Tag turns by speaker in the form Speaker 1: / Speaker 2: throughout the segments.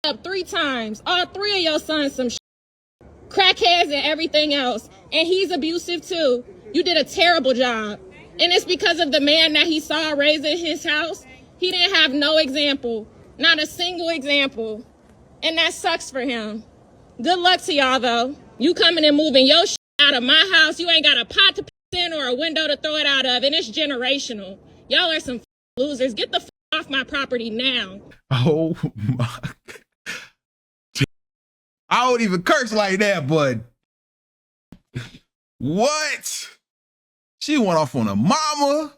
Speaker 1: up 3 times. All 3 of your sons some crackheads and everything else. And he's abusive too. You did a terrible job. And it's because of the man that he saw raised in his house. He didn't have no example. Not a single example. And that sucks for him. Good luck to y'all though. You coming and moving your shit out of my house. You ain't got a pot to piss in or a window to throw it out of. And it's generational. Y'all are some losers. Get the off my property now.
Speaker 2: Oh my. I don't even curse like that, but what? She went off on a mama.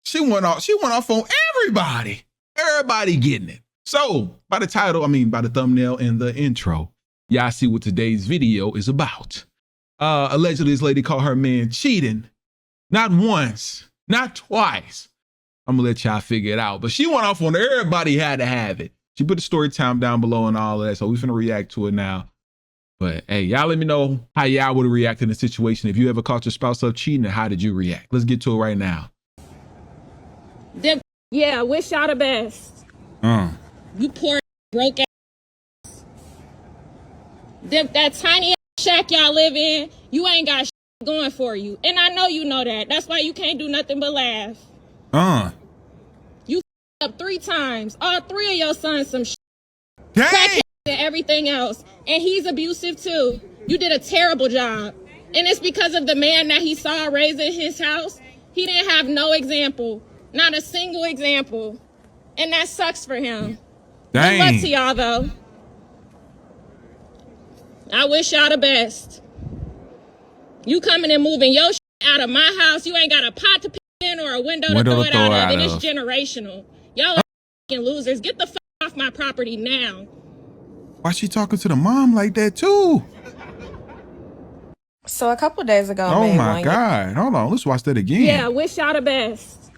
Speaker 2: She went off on everybody. Everybody getting it. So by the title, by the thumbnail and the intro, y'all see what today's video is about. Allegedly, this lady caught her man cheating. Not once, not twice. I'm gonna let y'all figure it out. But she went off on everybody had to have it. She put the story time down below and all that. So we're finna react to it now. But hey, y'all let me know how y'all would react in the situation. If you ever caught your spouse up cheating, and how did you react? Let's get to it right now.
Speaker 1: Yeah, wish y'all the best. You poor broke ass. That tiny ass shack y'all live in, you ain't got shit going for you. And I know you know that. That's why you can't do nothing but laugh. You up 3 times. All 3 of your sons some crackheads and everything else. And he's abusive too. You did a terrible job. And it's because of the man that he saw raised in his house. He didn't have no example. Not a single example. And that sucks for him. Good luck to y'all though. I wish y'all the best. You coming and moving your out of my house. You ain't got a pot to piss in or a window to throw it out of. And it's generational. Y'all are losers. Get the off my property now.
Speaker 2: Why she talking to the mom like that too?
Speaker 3: So a couple days ago,
Speaker 2: oh my God, hold on, let's watch that again.
Speaker 1: Yeah, wish y'all the best.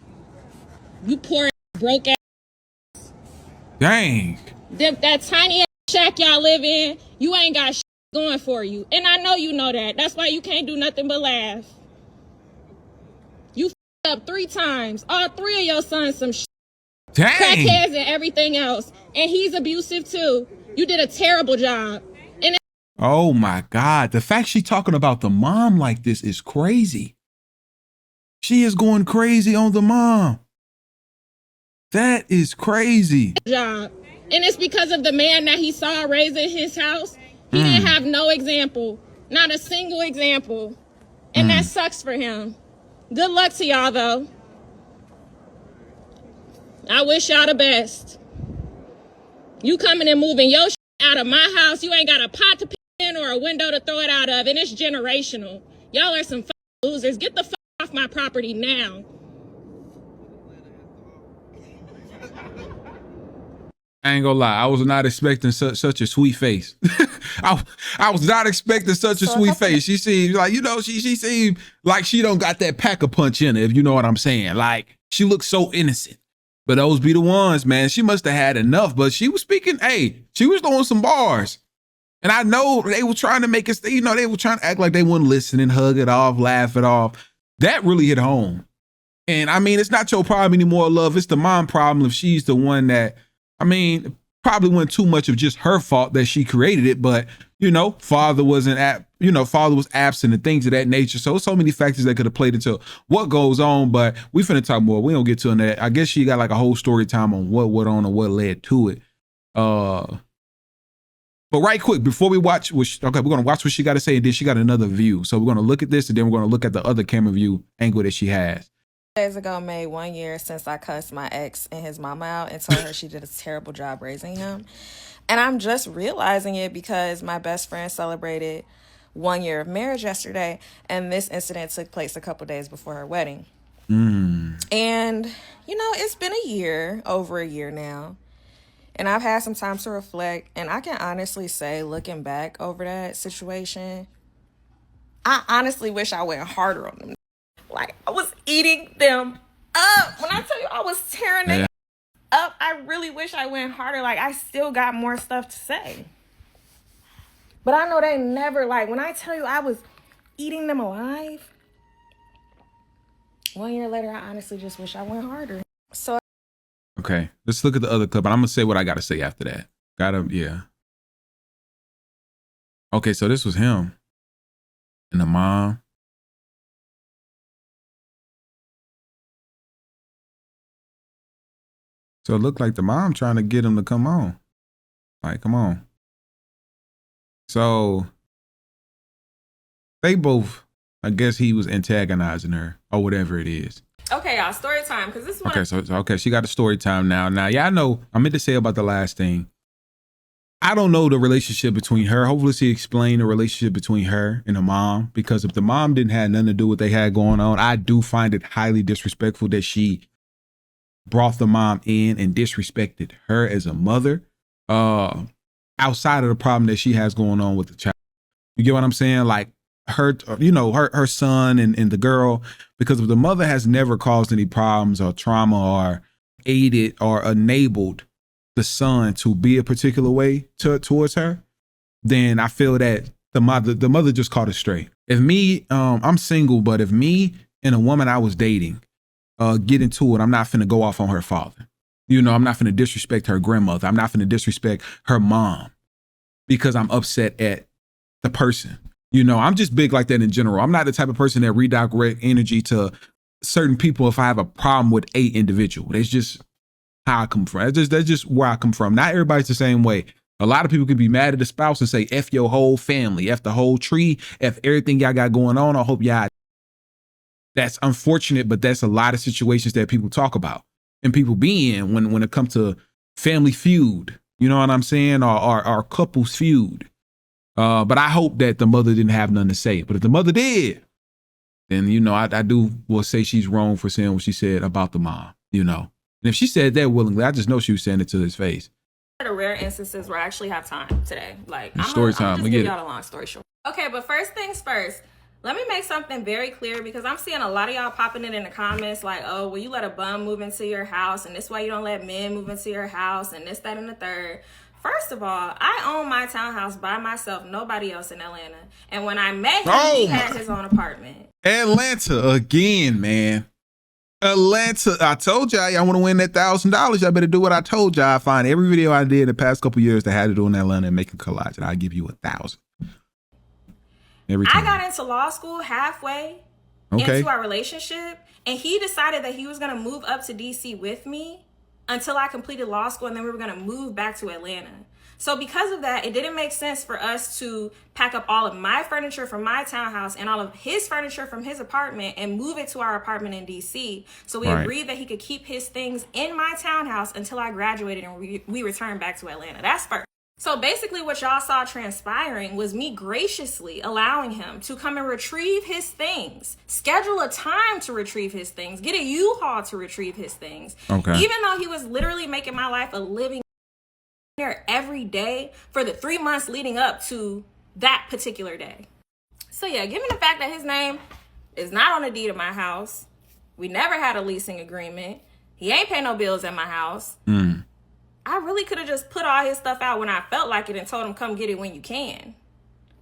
Speaker 1: You poor broke ass.
Speaker 2: Dang.
Speaker 1: That tiny ass shack y'all live in, you ain't got shit going for you. And I know you know that. That's why you can't do nothing but laugh. You up 3 times. All 3 of your sons some crackheads and everything else. And he's abusive too. You did a terrible job. And
Speaker 2: oh my God, the fact she talking about the mom like this is crazy. She is going crazy on the mom. That is crazy.
Speaker 1: Job. And it's because of the man that he saw raised in his house. He didn't have no example. Not a single example. And that sucks for him. Good luck to y'all though. I wish y'all the best. You coming and moving your out of my house. You ain't got a pot to piss in or a window to throw it out of. And it's generational. Y'all are some losers. Get the off my property now.
Speaker 2: I ain't gonna lie, I was not expecting such a sweet face. I was not expecting such a sweet face. She seemed like, she seemed like she don't got that pack-a-punch in her, if you know what I'm saying. Like, she looks so innocent. But those be the ones, man. She must have had enough, but she was speaking, she was throwing some bars. And I know they were trying to make us, they were trying to act like they wouldn't listen and hug it off, laugh it off. That really hit home. And it's not your problem anymore, love. It's the mom problem if she's the one that, probably wasn't too much of just her fault that she created it, but father wasn't father was absent and things of that nature. So many factors that could have played into what goes on, but we finna talk more. We don't get to that. I guess she got like a whole story time on what went on and what led to it. But right quick, before we watch, we're gonna watch what she got to say, and then she got another view. So we're gonna look at this, and then we're gonna look at the other camera view angle that she has.
Speaker 3: Days ago made 1 year since I cussed my ex and his mama out and told her she did a terrible job raising him. And I'm just realizing it because my best friend celebrated 1 year of marriage yesterday, and this incident took place a couple days before her wedding. And, it's been a year, over a year now. And I've had some time to reflect, and I can honestly say, looking back over that situation, I honestly wish I went harder on them. Like, I was eating them up. When I tell you I was tearing them up, I really wish I went harder. Like, I still got more stuff to say. But I know they never, when I tell you I was eating them alive, 1 year later, I honestly just wish I went harder. So.
Speaker 2: Okay, let's look at the other clip. And I'm going to say what I got to say after that. Okay, so this was him and the mom. So it looked like the mom trying to get him to come on. Like, come on. So they both, I guess he was antagonizing her or whatever it is.
Speaker 3: Okay, y'all, story time, because this is
Speaker 2: Okay, so okay, she got the story time now. Now, yeah, I know. I meant to say about the last thing. I don't know the relationship between her. Hopefully she explained the relationship between her and the mom, because if the mom didn't have nothing to do with what they had going on, I do find it highly disrespectful that she brought the mom in and disrespected her as a mother, outside of the problem that she has going on with the child. You get what I'm saying? Like her, you know, her son and the girl, because if the mother has never caused any problems or trauma or aided or enabled the son to be a particular way towards her, then I feel that the mother just caught it straight. If me, I'm single, but if me and a woman I was dating get into it, I'm not finna go off on her father. You know, I'm not finna disrespect her grandmother. I'm not finna disrespect her mom because I'm upset at the person. You know, I'm just big like that in general. I'm not the type of person that redirect energy to certain people if I have a problem with a individual. That's just how I come from. That's just where I come from. Not everybody's the same way. A lot of people can be mad at the spouse and say, F your whole family, F the whole tree, F everything y'all got going on. I hope y'all. That's unfortunate, but that's a lot of situations that people talk about and people be in when it comes to family feud. You know what I'm saying? Or couples feud. But I hope that the mother didn't have nothing to say. But if the mother did, then, you know, I will say she's wrong for saying what she said about the mom, you know. And if she said that willingly, I just know she was saying it to his face.
Speaker 3: One of the rare instances where I actually have time today. Like, I'm
Speaker 2: story
Speaker 3: gonna
Speaker 2: time.
Speaker 3: just
Speaker 2: We
Speaker 3: give
Speaker 2: get
Speaker 3: y'all a long story short. Okay, but first things first, let me make something very clear, because I'm seeing a lot of y'all popping it in the comments like, oh, well, you let a bum move into your house, and this why you don't let men move into your house, and this, that, and the third. First of all, I own my townhouse by myself, nobody else in Atlanta. And when I met him, he had his own apartment.
Speaker 2: Atlanta again, man. Atlanta. I told y'all want to win that $1,000. Y'all better do what I told y'all. I find every video I did in the past couple years that had to do in Atlanta and make a collage, and I'll give you $1,000. Every time.
Speaker 3: I got into law school halfway into our relationship, and he decided that he was going to move up to DC with me until I completed law school, and then we were going to move back to Atlanta. So because of that, it didn't make sense for us to pack up all of my furniture from my townhouse and all of his furniture from his apartment and move it to our apartment in DC. So we agreed that he could keep his things in my townhouse until I graduated and we returned back to Atlanta. That's first. So basically what y'all saw transpiring was me graciously allowing him to come and retrieve his things, schedule a time to retrieve his things, get a U-Haul to retrieve his things. Okay. Even though he was literally making my life a living there every day for the 3 months leading up to that particular day. So yeah, given the fact that his name is not on the deed of my house, we never had a leasing agreement, he ain't paying no bills at my house, I really could have just put all his stuff out when I felt like it and told him come get it when you can.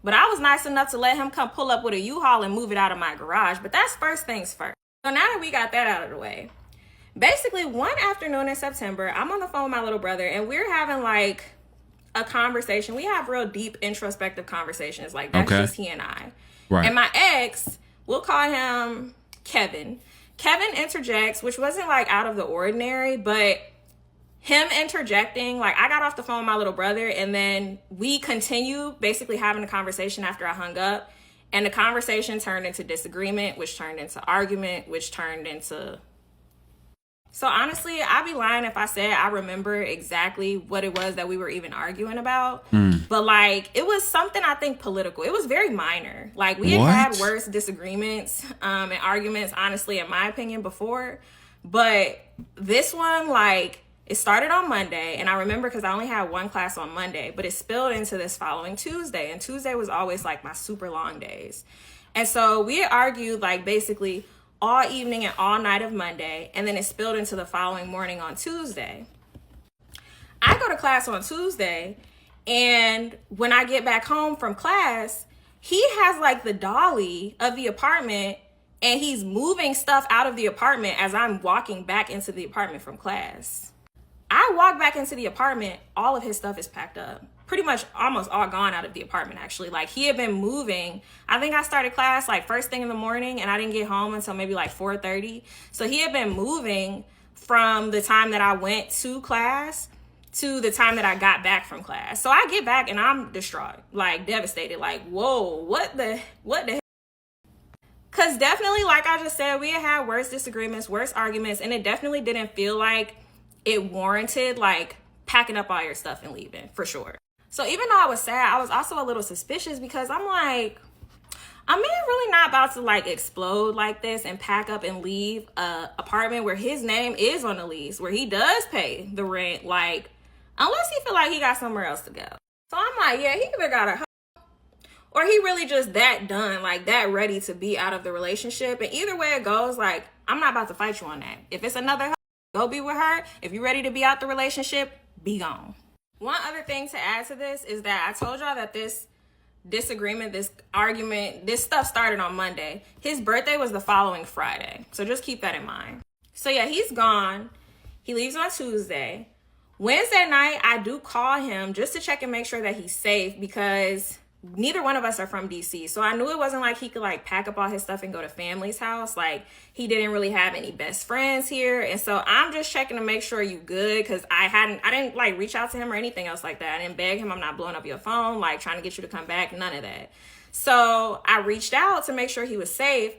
Speaker 3: But I was nice enough to let him come pull up with a U-Haul and move it out of my garage. But that's first things first. So now that we got that out of the way, basically one afternoon in September, I'm on the phone with my little brother and we're having like a conversation. We have real deep introspective conversations. Like that's just he and I. Right. And my ex, we'll call him Kevin. Kevin interjects, which wasn't like out of the ordinary, but him interjecting, like I got off the phone with my little brother and then we continued basically having a conversation after I hung up, and the conversation turned into disagreement, which turned into argument, which turned into... So honestly, I'd be lying if I said I remember exactly what it was that we were even arguing about. But like, it was something I think political. It was very minor. Like we had worse disagreements and arguments, honestly, in my opinion, before. But this one, like, it started on Monday, and I remember because I only had one class on Monday, but it spilled into this following Tuesday, and Tuesday was always like my super long days. And so we argued like basically all evening and all night of Monday, and then it spilled into the following morning on Tuesday. I go to class on Tuesday, and when I get back home from class, he has like the dolly of the apartment, and he's moving stuff out of the apartment as I'm walking back into the apartment from class. I walk back into the apartment, all of his stuff is packed up. Pretty much almost all gone out of the apartment, actually. Like, he had been moving. I think I started class like first thing in the morning, and I didn't get home until maybe like 4:30. So he had been moving from the time that I went to class to the time that I got back from class. So I get back and I'm distraught, like devastated, like, whoa, what the heck? Because definitely, like I just said, we had worse disagreements, worse arguments, and it definitely didn't feel like it warranted like packing up all your stuff and leaving, for sure. So even though I was sad, I was also a little suspicious because I'm like, I mean, really not about to like explode like this and pack up and leave a apartment where his name is on the lease, where he does pay the rent, like, unless he feel like he got somewhere else to go. So I'm like, yeah, he either got a or he really just that done, like that ready to be out of the relationship. And either way it goes, like, I'm not about to fight you on that. If it's another, go be with her. If you're ready to be out the relationship, be gone. One other thing to add to this is that I told y'all that this disagreement, this argument, this stuff started on Monday. His birthday was the following Friday. So just keep that in mind. So yeah, he's gone. He leaves on Tuesday. Wednesday night, I do call him just to check and make sure that he's safe because neither one of us are from DC. So I knew it wasn't like he could like pack up all his stuff and go to family's house. Like, he didn't really have any best friends here. And so I'm just checking to make sure you good, because I didn't like reach out to him or anything else like that. I didn't beg him. I'm not blowing up your phone, like trying to get you to come back, none of that. So I reached out to make sure he was safe.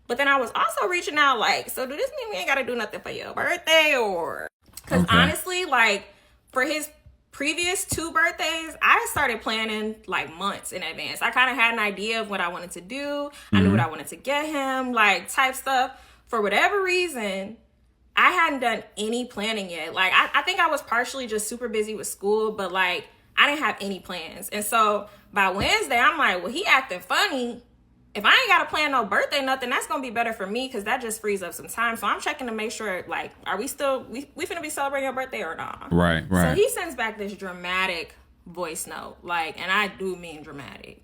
Speaker 3: But then I was also reaching out like, so do this mean we ain't got to do nothing for your birthday? Or because honestly, like, for his previous 2 birthdays, I started planning like months in advance. I kind of had an idea of what I wanted to do. I knew what I wanted to get him, like type stuff. For whatever reason, I hadn't done any planning yet. Like, I think I was partially just super busy with school, but like, I didn't have any plans. And so by Wednesday, I'm like, well, he acting funny. If I ain't got to plan no birthday, nothing, that's going to be better for me because that just frees up some time. So I'm checking to make sure, like, are we still, we finna be celebrating your birthday or not?
Speaker 2: Right.
Speaker 3: So he sends back this dramatic voice note, like, and I do mean dramatic.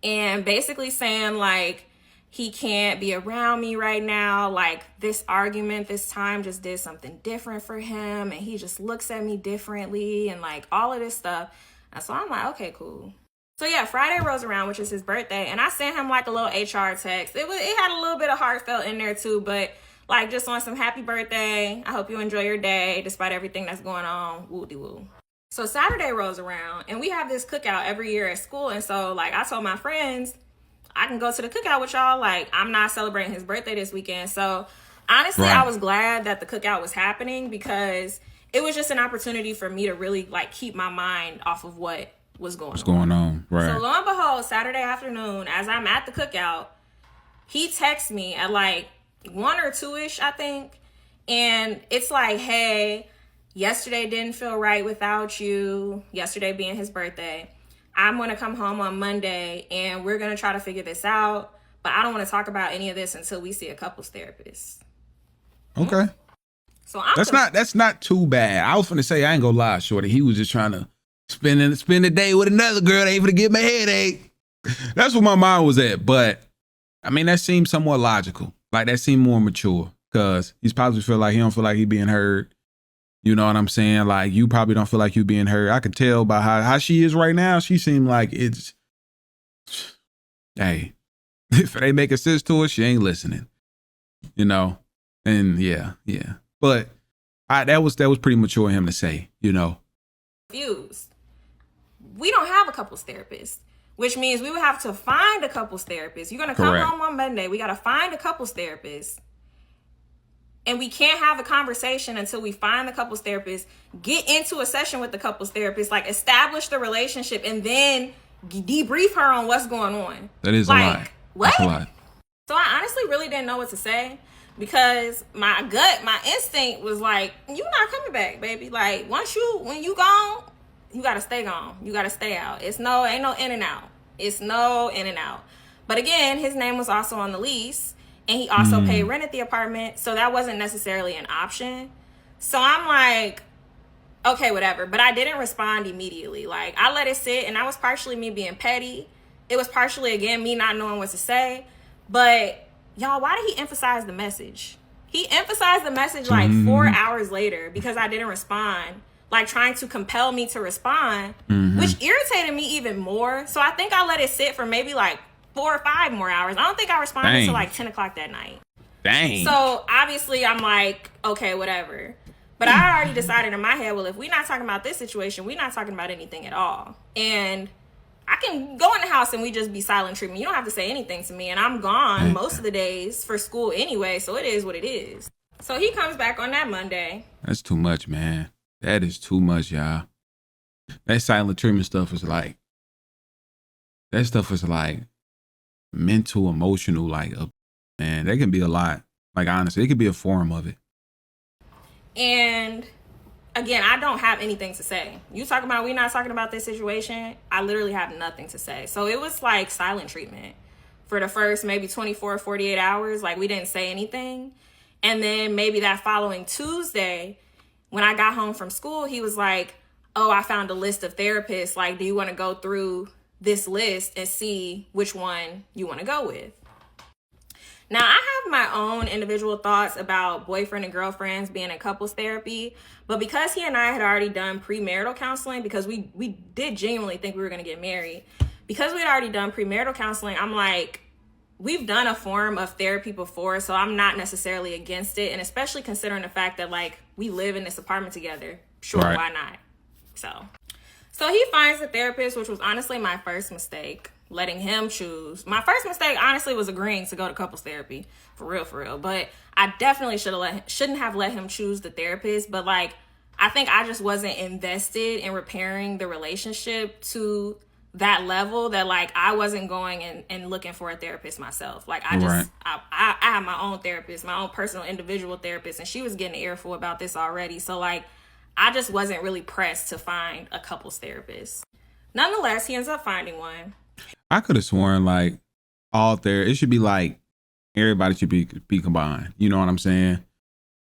Speaker 3: And basically saying, like, he can't be around me right now. Like, this argument this time just did something different for him. And he just looks at me differently and, like, all of this stuff. And so I'm like, okay, cool. So yeah, Friday rolls around, which is his birthday, and I sent him like a little HR text. It had a little bit of heartfelt in there too, but like just on some happy birthday. I hope you enjoy your day despite everything that's going on. Woo-de-woo. So Saturday rolls around, and we have this cookout every year at school. And so like I told my friends, I can go to the cookout with y'all. Like, I'm not celebrating his birthday this weekend. So honestly, I was glad that the cookout was happening because it was just an opportunity for me to really like keep my mind off of what's going on. Right. So lo and behold, Saturday afternoon, as I'm at the cookout, he texts me at like 1 or 2-ish, I think. And it's like, hey, yesterday didn't feel right without you. Yesterday being his birthday. I'm going to come home on Monday and we're going to try to figure this out. But I don't want to talk about any of this until we see a couples therapist.
Speaker 2: Okay.
Speaker 3: So
Speaker 2: that's not too bad. I was going to say, I ain't going to lie, shorty. He was just trying to spend the day with another girl that ain't gonna get my headache. That's where my mind was at. But I mean, that seems somewhat logical. Like, that seemed more mature because he's probably feel like he don't feel like he being heard. You know what I'm saying? Like, you probably don't feel like you being heard. I could tell by how she is right now. She seemed like it's, hey, if it ain't making sense to her, she ain't listening. You know? And yeah. But that was pretty mature of him to say, you know.
Speaker 3: Confused. We don't have a couples therapist, which means we would have to find a couples therapist. You're going to come home on Monday. We got to find a couples therapist. And we can't have a conversation until we find the couples therapist, get into a session with the couples therapist, like establish the relationship, and then debrief her on what's going on.
Speaker 2: That is
Speaker 3: like,
Speaker 2: a lot.
Speaker 3: What?
Speaker 2: That's a lot.
Speaker 3: So I honestly really didn't know what to say because my instinct was like, you're not coming back, baby. Like, when you gone, you gotta stay gone. You gotta stay out. Ain't no in and out. It's no in and out. But again, his name was also on the lease, and he also paid rent at the apartment, so that wasn't necessarily an option. So I'm like, okay, whatever. But I didn't respond immediately. Like, I let it sit, and that was partially me being petty. It was partially, again, me not knowing what to say. But y'all, why did he emphasize the message? He emphasized the message like 4 hours later because I didn't respond, like trying to compel me to respond, which irritated me even more. So I think I let it sit for maybe like 4 or 5 more hours. I don't think I responded until like 10 o'clock that night.
Speaker 2: Dang.
Speaker 3: So obviously I'm like, okay, whatever. But I already decided in my head, well, if we're not talking about this situation, we're not talking about anything at all. And I can go in the house and we just be silent treatment. You don't have to say anything to me. And I'm gone most of the days for school anyway. So it is what it is. So he comes back on that Monday.
Speaker 2: That's too much, man. That is too much, y'all. That silent treatment stuff is like, mental, emotional, like, man, that can be a lot. Like, honestly, it could be a form of it.
Speaker 3: And again, I don't have anything to say. You talking about we not talking about this situation, I literally have nothing to say. So it was like silent treatment for the first maybe 24, 48 hours. Like we didn't say anything. And then maybe that following Tuesday, when I got home from school, he was like, oh, I found a list of therapists. Like, do you want to go through this list and see which one you want to go with? Now, I have my own individual thoughts about boyfriend and girlfriends being in couples therapy, but because he and I had already done premarital counseling, because we did genuinely think we were going to get married, because we had already done premarital counseling, I'm like, we've done a form of therapy before, so I'm not necessarily against it, and especially considering the fact that, like, we live in this apartment together. Sure, right. Why not? So he finds a therapist, which was honestly my first mistake. Letting him choose. My first mistake, honestly, was agreeing to go to couples therapy. For real. But I definitely shouldn't have let him choose the therapist. But, like, I think I just wasn't invested in repairing the relationship to that level that, like, I wasn't going and looking for a therapist myself. Like, I have my own therapist, my own personal individual therapist, and she was getting an earful about this already. So, like, I just wasn't really pressed to find a couples therapist. Nonetheless, he ends up finding one.
Speaker 2: I could have sworn like it should be like everybody should be combined. You know what I'm saying?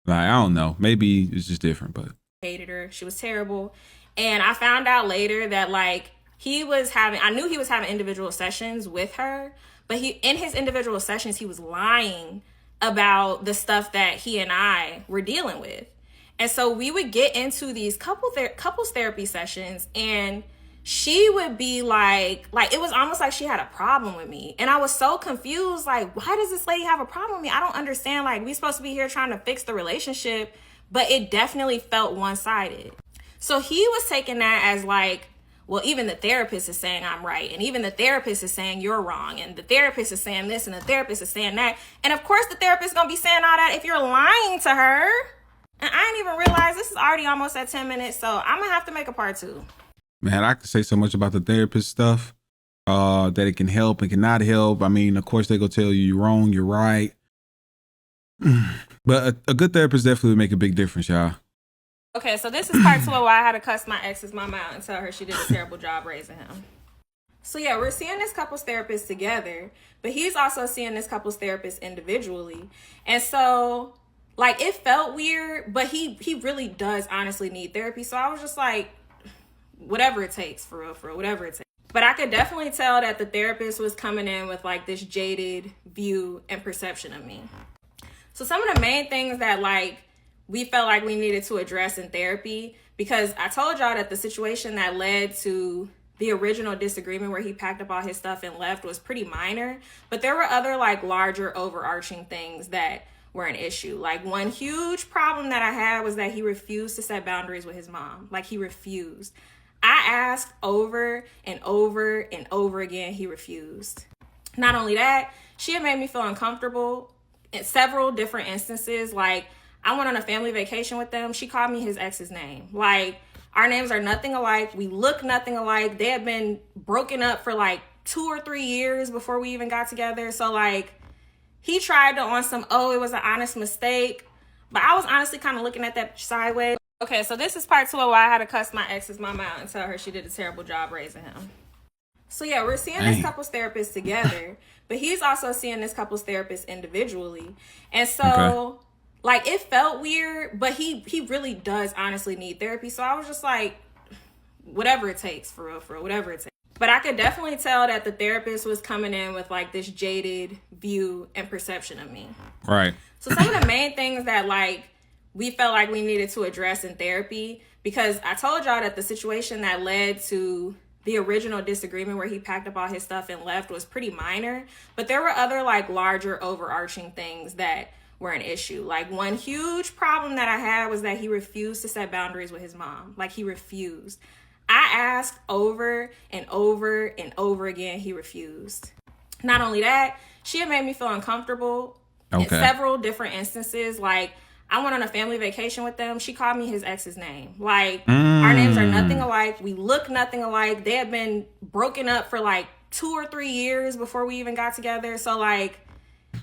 Speaker 2: Like, I don't know. Maybe it's just different, but
Speaker 3: hated her. She was terrible. And I found out later that like I knew he was having individual sessions with her, but in his individual sessions, he was lying about the stuff that he and I were dealing with. And so we would get into these couples therapy sessions, and she would be like it was almost like she had a problem with me. And I was so confused, like, why does this lady have a problem with me? I don't understand. Like, we supposed to be here trying to fix the relationship, but it definitely felt one-sided. So he was taking that as like, well, even the therapist is saying I'm right, and even the therapist is saying you're wrong, and the therapist is saying this, and the therapist is saying that. And of course the therapist is gonna be saying all that if you're lying to her. And I didn't even realize this is already almost at 10 minutes, so I'm gonna have to make a part 2.
Speaker 2: Man, I could say so much about the therapist stuff, that it can help and cannot help. I mean, of course, they go tell you you're wrong, you're right. But a good therapist definitely would make a big difference, y'all.
Speaker 3: Okay, so this is part 2 of why I had to cuss my ex's mama out and tell her she did a terrible job raising him. So yeah, we're seeing this couples therapist together, but he's also seeing this couples therapist individually. And so, like, it felt weird, but he really does honestly need therapy. So I was just like, whatever it takes, for real, whatever it takes. But I could definitely tell that the therapist was coming in with like this jaded view and perception of me. So some of the main things that like we felt like we needed to address in therapy, because I told y'all that the situation that led to the original disagreement where he packed up all his stuff and left was pretty minor, but there were other like larger overarching things that were an issue. Like, one huge problem that I had was that he refused to set boundaries with his mom. Like, he refused. I asked over and over and over again. He refused. Not only that, she had made me feel uncomfortable in several different instances. Like, I went on a family vacation with them. She called me his ex's name. Like, our names are nothing alike. We look nothing alike. They had been broken up for like 2 or 3 years before we even got together. So like, he tried to on some, it was an honest mistake. But I was honestly kind of looking at that sideways. Okay, so this is part 2 of why I had to cuss my ex's mama out and tell her she did a terrible job raising him. So yeah, we're seeing this couples therapist together, but he's also seeing this couples therapist individually. And so, like, it felt weird, but he really does honestly need therapy. So I was just like, whatever it takes, for real, whatever it takes. But I could definitely tell that the therapist was coming in with like this jaded view and perception of me.
Speaker 2: Right.
Speaker 3: So some of the main things that like we felt like we needed to address in therapy, because I told y'all that the situation that led to the original disagreement where he packed up all his stuff and left was pretty minor, but there were other like larger overarching things that were an issue. Like one huge problem that I had was that he refused to set boundaries with his mom. Like he refused. I asked over and over and over again. He refused. Not only that, she had made me feel uncomfortable in several different instances. Like I went on a family vacation with them. She called me his ex's name. Like our names are nothing alike. We look nothing alike. They had been broken up for like 2 or 3 years before we even got together. So like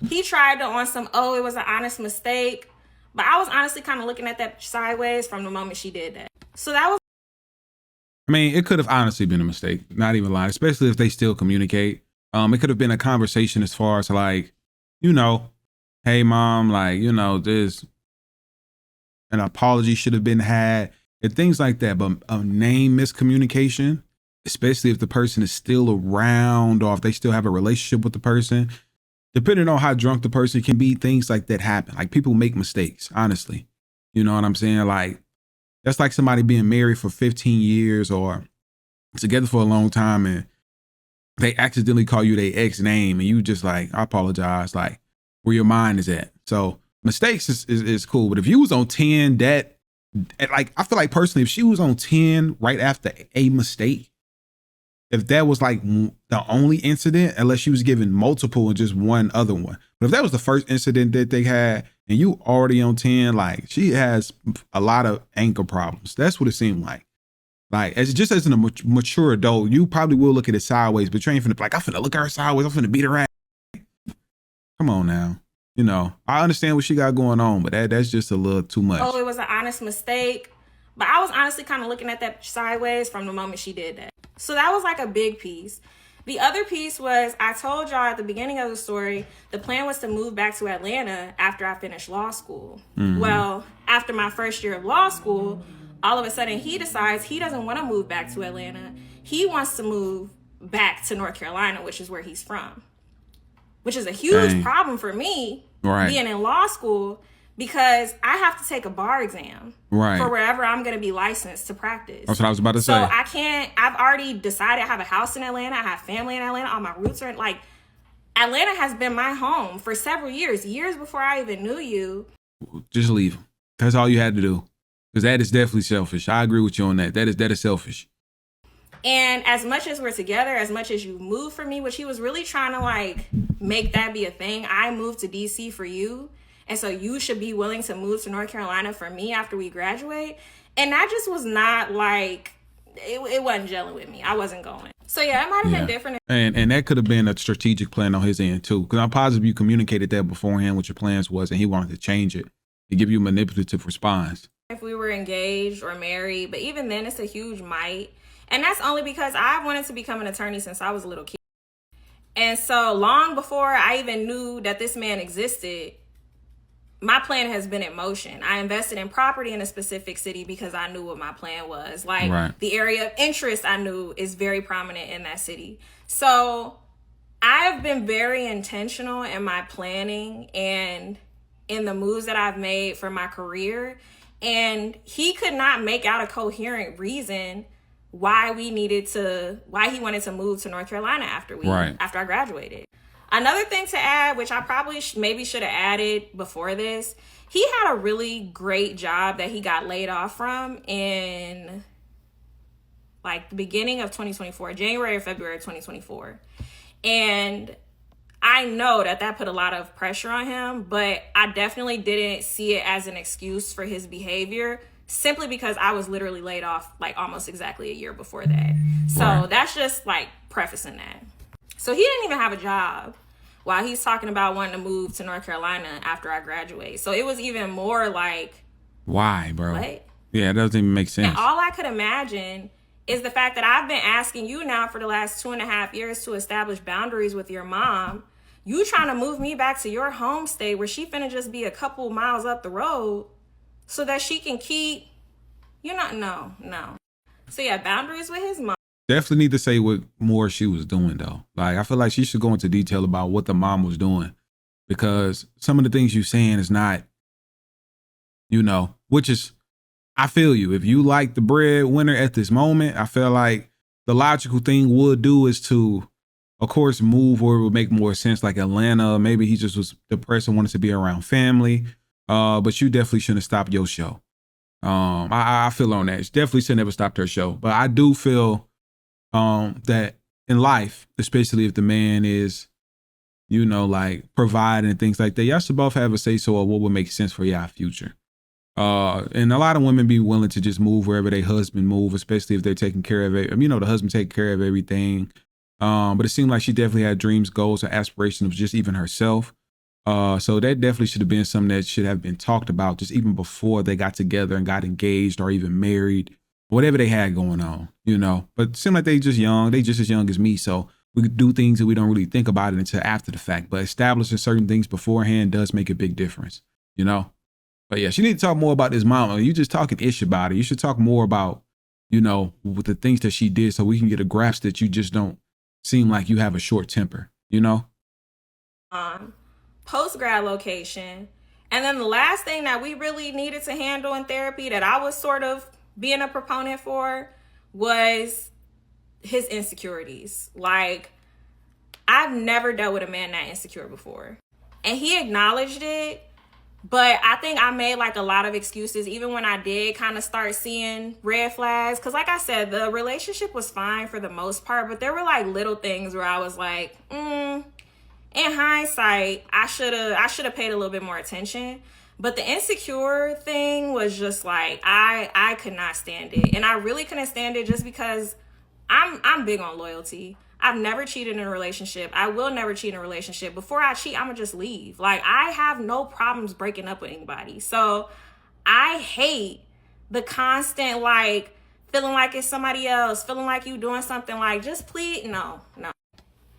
Speaker 3: he tried to on some, oh, it was an honest mistake. But I was honestly kind of looking at that sideways from the moment she did that. So that was.
Speaker 2: I mean, it could have honestly been a mistake, not even lying, especially if they still communicate. It could have been a conversation as far as like, you know, hey mom, like, you know, there's an apology should have been had and things like that. But a name miscommunication, especially if the person is still around or if they still have a relationship with the person, depending on how drunk the person can be, things like that happen. Like people make mistakes, honestly. You know what I'm saying? Like, that's like somebody being married for 15 years or together for a long time and they accidentally call you their ex name and you just like, I apologize, like where your mind is at. So mistakes is cool. But if you was on 10, that, like, I feel like personally, if she was on 10 right after a mistake, if that was like the only incident, unless she was given multiple and just one other one. But if that was the first incident that they had and you already on 10, like she has a lot of anger problems. That's what it seemed like. Like as a mature adult, you probably will look at it sideways, but you ain't finna be like, I'm finna look at her sideways. I'm finna beat her ass. Come on now. You know, I understand what she got going on, but that's just a little too much.
Speaker 3: Oh, it was an honest mistake. But I was honestly kind of looking at that sideways from the moment she did that. So that was like a big piece. The other piece was, I told y'all at the beginning of the story, the plan was to move back to Atlanta after I finished law school. Mm-hmm. Well, after my first year of law school, all of a sudden he decides he doesn't want to move back to Atlanta. He wants to move back to North Carolina, which is where he's from. Which is a huge problem for me, being in law school, because I have to take a bar exam for wherever I'm going to be licensed to practice.
Speaker 2: That's what I was about to say.
Speaker 3: So I can't, I've already decided I have a house in Atlanta. I have family in Atlanta. All my roots are in, like, Atlanta has been my home for several years before I even knew you.
Speaker 2: Just leave him. That's all you had to do. Because that is definitely selfish. I agree with you on that. That is selfish.
Speaker 3: And as much as we're together, as much as you moved for me, which he was really trying to like make that be a thing. I moved to DC for you. And so you should be willing to move to North Carolina for me after we graduate. And that just was not like, it wasn't gelling with me. I wasn't going. So yeah, it might have been different.
Speaker 2: And that could have been a strategic plan on his end too. Because I'm positive you communicated that beforehand what your plans was and he wanted to change it to give you a manipulative response.
Speaker 3: If we were engaged or married, but even then it's a huge might. And that's only because I wanted to become an attorney since I was a little kid. And so long before I even knew that this man existed, my plan has been in motion. I invested in property in a specific city because I knew what my plan was. Like the area of interest I knew is very prominent in that city. So I've been very intentional in my planning and in the moves that I've made for my career. And he could not make out a coherent reason why he wanted to move to North Carolina after I graduated. Another thing to add, which I probably maybe should have added before this, he had a really great job that he got laid off from in like the beginning of 2024, January or February of 2024. And I know that put a lot of pressure on him, but I definitely didn't see it as an excuse for his behavior, simply because I was literally laid off like almost exactly a year before that. So that's just like prefacing that. So he didn't even have a job while he's talking about wanting to move to North Carolina after I graduate. So it was even more like,
Speaker 2: why, bro?
Speaker 3: What?
Speaker 2: Yeah, it doesn't even make sense.
Speaker 3: And all I could imagine is the fact that I've been asking you now for the last 2.5 years to establish boundaries with your mom. You trying to move me back to your home state where she finna just be a couple miles up the road so that she can keep, no. So yeah, boundaries with his mom.
Speaker 2: Definitely need to say what more she was doing though. Like I feel like she should go into detail about what the mom was doing, because some of the things you're saying is not, which is, I feel you. If you like the breadwinner at this moment, I feel like the logical thing would do is to, of course, move where it would make more sense, like Atlanta. Maybe he just was depressed and wanted to be around family. But you definitely shouldn't have stopped your show. I feel on that. She definitely should never stopped her show. But I do feel that in life, especially if the man is, like providing and things like that, y'all should both have a say so of what would make sense for y'all future. And a lot of women be willing to just move wherever their husband move, especially if they're taking care of it. The husband take care of everything. But it seemed like she definitely had dreams, goals, or aspirations of just even herself. So that definitely should have been something that should have been talked about just even before they got together and got engaged or even married, whatever they had going on, But it seemed like they just young. They just as young as me. So we could do things that we don't really think about it until after the fact. But establishing certain things beforehand does make a big difference, But yeah, she need to talk more about this mama. You just talking ish about it. You should talk more about, with the things that she did so we can get a grasp that you just don't seem like you have a short temper,
Speaker 3: Post-grad location. And then the last thing that we really needed to handle in therapy that I was sort of being a proponent for was his insecurities. Like, I've never dealt with a man that insecure before. And he acknowledged it. But I think I made like a lot of excuses, even when I did kind of start seeing red flags. Because like I said, the relationship was fine for the most part. But there were like little things where I was like, in hindsight, I should have paid a little bit more attention. But the insecure thing was just like, I could not stand it. And I really couldn't stand it just because I'm big on loyalty. I've never cheated in a relationship. I will never cheat in a relationship. Before I cheat, I'm going to just leave. Like, I have no problems breaking up with anybody. So I hate the constant, like, feeling like it's somebody else, feeling like you doing something, like, just please, no.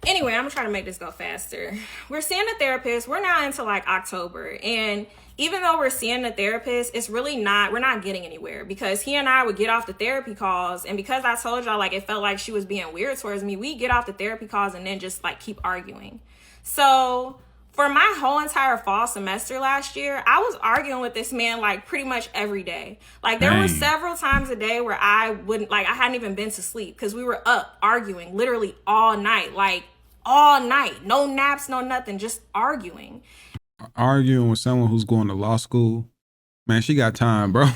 Speaker 3: Anyway, I'm gonna try to make this go faster. We're seeing a therapist. We're now into like October. And even though we're seeing the therapist, it's really we're not getting anywhere, because he and I would get off the therapy calls. And because I told y'all, like, it felt like she was being weird towards me, we get off the therapy calls and then just like keep arguing. So for my whole entire fall semester last year, I was arguing with this man like pretty much every day. Like there were several times a day where I hadn't even been to sleep because we were up arguing literally all night, like all night. No naps, no nothing, just arguing.
Speaker 2: Arguing with someone who's going to law school, man, she got time, bro.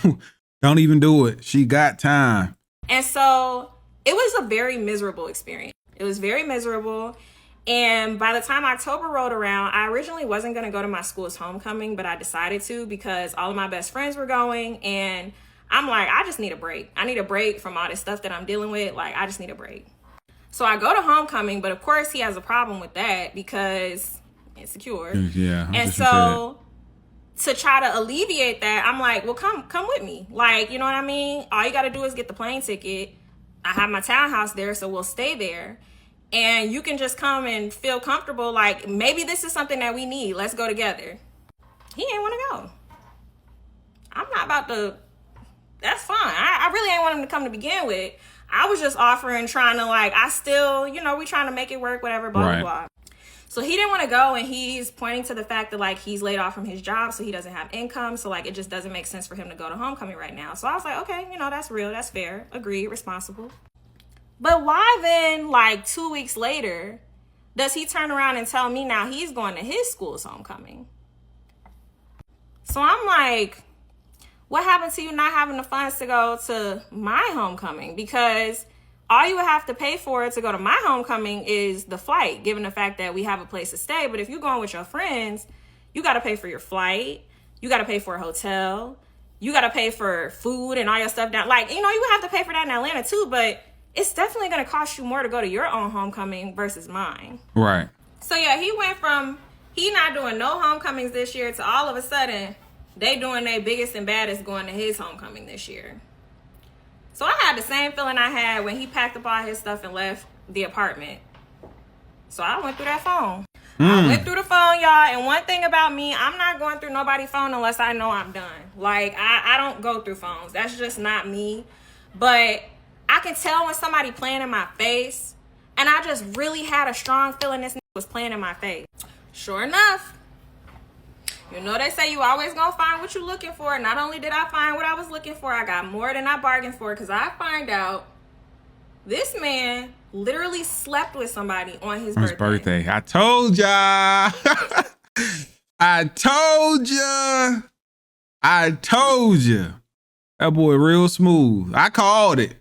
Speaker 2: Don't even do it. She got time.
Speaker 3: And so it was a very miserable experience. It was very miserable. And by the time October rolled around, I originally wasn't going to go to my school's homecoming, but I decided to because all of my best friends were going. And I'm like, I just need a break. I need a break from all this stuff that I'm dealing with. Like, I just need a break. So I go to homecoming, but of course he has a problem with that because insecure.
Speaker 2: Yeah.
Speaker 3: And so to try to alleviate that, I'm like, well, come with me. Like, you know what I mean? All you got to do is get the plane ticket. I have my townhouse there, so we'll stay there. And you can just come and feel comfortable. Like, maybe this is something that we need. Let's go together. He ain't want to go. I'm not about to. That's fine. I really ain't want him to come to begin with. I was just offering, trying to like, I still, we trying to make it work, whatever, blah, blah, blah. So he didn't want to go, and he's pointing to the fact that like he's laid off from his job, so he doesn't have income. So like it just doesn't make sense for him to go to homecoming right now. So I was like, okay, that's real, that's fair, agreed, responsible. But why then, like 2 weeks later, does he turn around and tell me now he's going to his school's homecoming? So I'm like, what happened to you not having the funds to go to my homecoming? Because all you would have to pay for to go to my homecoming is the flight, given the fact that we have a place to stay. But if you're going with your friends, you got to pay for your flight. You got to pay for a hotel. You got to pay for food and all your stuff down. Like, you would have to pay for that in Atlanta too, but it's definitely going to cost you more to go to your own homecoming versus mine.
Speaker 2: Right.
Speaker 3: So yeah, he went from he not doing no homecomings this year to all of a sudden they doing their biggest and baddest going to his homecoming this year. So I had the same feeling I had when he packed up all his stuff and left the apartment. So I went through that phone. I went through the phone, y'all. And one thing about me, I'm not going through nobody's phone unless I know I'm done. Like, I don't go through phones. That's just not me. But I can tell when somebody playing in my face, and I just really had a strong feeling this nigga was playing in my face. Sure enough, you know they say you always gonna find what you're looking for. Not only did I find what I was looking for, I got more than I bargained for, because I find out this man literally slept with somebody on his birthday.
Speaker 2: I told ya. I told ya. I told ya. That boy real smooth. I called it.